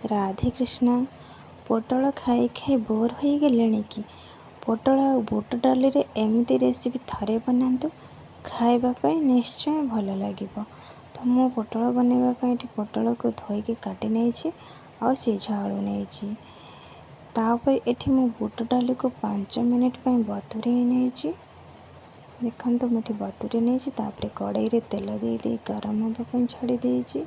राधे कृष्णा। पोटल खाई खाई बोर हो गले कि पोटल आ बुट डाली रे एमती रेसिपी थरे बनातु खावाई निश्चय भल लगे। तो मु पोटल बनवाई पोटल को धोईकी काटी नहीं आ सीझा आलू नहीं तापर मु बुट डाली को 5 मिनिट बतुरे नहीं देखो मुझे बतुरे नहीं कड़ाई रे तेल दे गरम होगा छाड़ी देती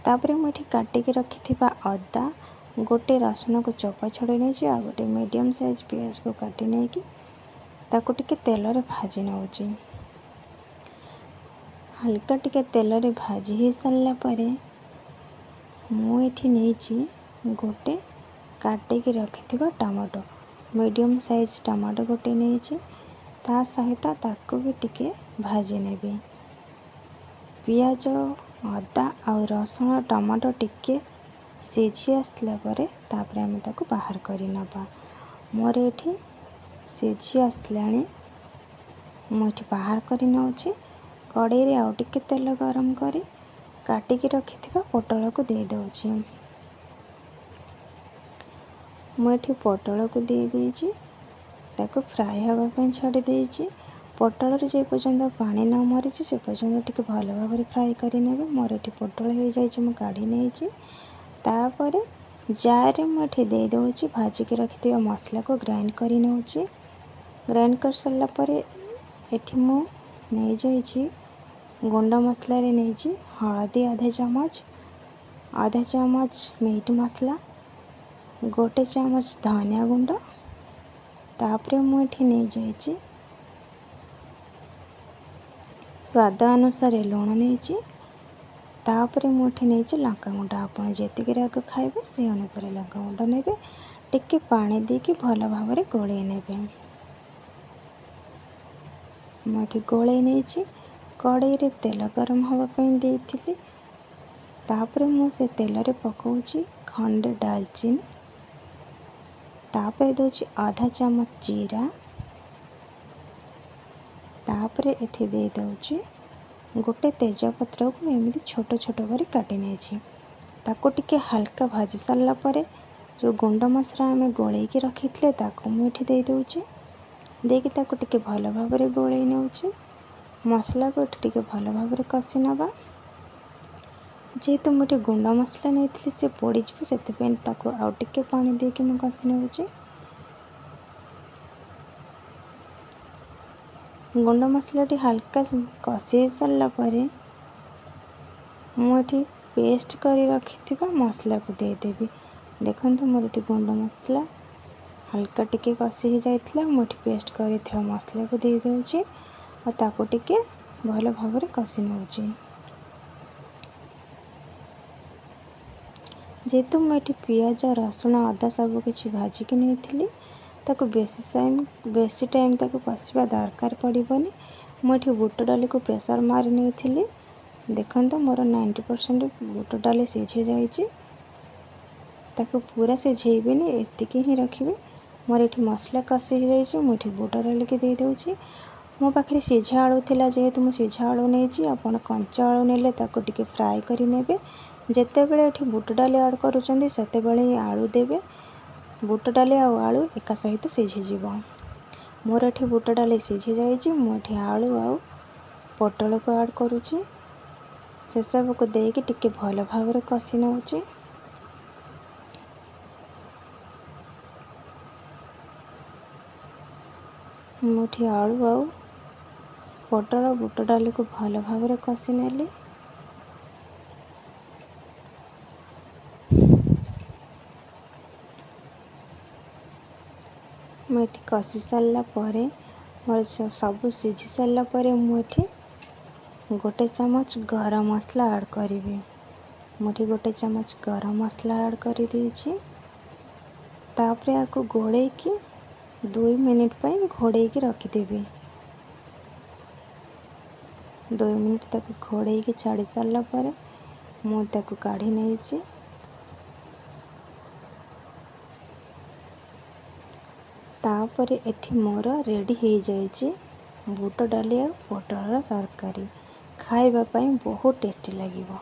तापर मुझे काटिक रखि अदा गोटे रसुण को चोपा छड़े नहीं आ गोटे मीडियम साइज पियाज को काटी नहीं ताकू टिके तेल रे भाजी नौची हल्का टिके तेल रे भाजी हो सारा पर मुझे नहीं गोटे काटिक रखि टमाटो मीडियम साइज टमाटो गोटे नहीं ता सहित ताकू भी टिके भाजी नेबी पियाज अदा और रसुण टमाटो टिके सीझी आसला परे तापर आम ताकू बाहर करी नबा। मोर ये सीझी आसलाणी मुझे बाहर करी नौची कड़ाई रे आउ टिके तेल गरम करी काटिकी रखिथिबा पोटल को दे दउची मुझे पोटल को दे देची ताको फ्राए हवा ପାଇଁ छाड़ी देची पोटल रे जे पर्यंत पानी न मरी से पर्यंत टिके भल भाव फ्राए करी नेबे। मोर ये पोटल हो जाइए मु काढ़ी नहीं तापर जार मुझे दे दूँगी भाजिक रखि मसला को ग्राइंड कर नौची ग्राइंड कर सारा पर एठी मु नहीं जाइए गुंड मसला रे नहीं हलदी आधा चामच मीट मसला गोटे चामच धनिया गुंड तापर मुझे नहीं जाइए स्वाद अनुसार लुण नहीं तापर मुझे नहीं लंका गुंड आप जी राग खाइबे से अनुसार लंका गुंड ने टिके पानी देके भल भाव गोले ने मुझे गोले नहीं कड़ाई रे तेल गरम होगापी देती तापर मुझे तेल रे पकाउची खंडे डालचीनी तापर दूची आधा चामच जीरा तापर एठी दे दूची गोटे तेजपत्र को एमती छोट छोट कर काटी नहीं ताको टिके हल्का भाजी सारा पर जो गुंड मसला आम गोलैकी रखी थे ताको मुझे दे दूची देकी ताको टिके भल भाव गोलै नौची मसला को टिके भल भाव कषि नबा जेहेतु मुझे गुंड मसला नहीं से पोड़ से आउ टिके पानी देके मु कषि नौची गुंड मसला हल्का कषि सारा पर मुझे पेस्ट कर रखि मसला को देदेवी देखो मोर ये गुंड मसला हल्का टिके कषि हो जाता मुझे पेस्ट कर मसला को दे दूँगी और ताको टिके भल भाव कषि नौची जेहेतु मुझे पियाज रसुण अदा सब किसी भाजिकी नहीं ताको बेसी टाइम ताको कषा दरकार पड़ोनी मुझे बुट डाली को प्रेशर मारी नहीं देखो मोर 90% बुट डाली सीझी जाइए ताको पूरा सीझेबेनी एतिकी ही रखिए मोर ये मसला कषि हो जाइए मुझे बुट डाली के दे दूँगी मो पाखे सीझा आलू थिला जेहेतु मुझे सीझा आलू नहीं आपड़ कंचा आलू नेले ताको टिके फ्राए करी नेबे जेते बेले एठी बुट डाली ऐड करूचंदी सेते बेले ही आलू देबे बुट डाली आलू एका सहित सीझी जीव मोर ये बुट डाली सीझी जाइए मुझे आलू आउ पोटल को ऐड करुच्ची से सब को देकी टिके भल भाव कषि नौची मुझे आलू आउ पोटल बुट डाली को भल भाव कषि नेली मुझे कषि सारा पर मोर सब सीझी सारा पर मुझे गोटे चामच गरम मसला ऐड करी मुझे गोटे चामच गरम मसला ऐड कर देछि तापर याको घोड़े की 2 मिनिट घोड़े की रखिदेवी 2 मिनिट तक घोड़े की छाड़ी सारा पर मुझे काढ़ी नहीं तापर एठी मोर रेडी हो जाइए बुट डाली आ पोटल तरकारी खाइबा बहुत टेस्टी लगिबो।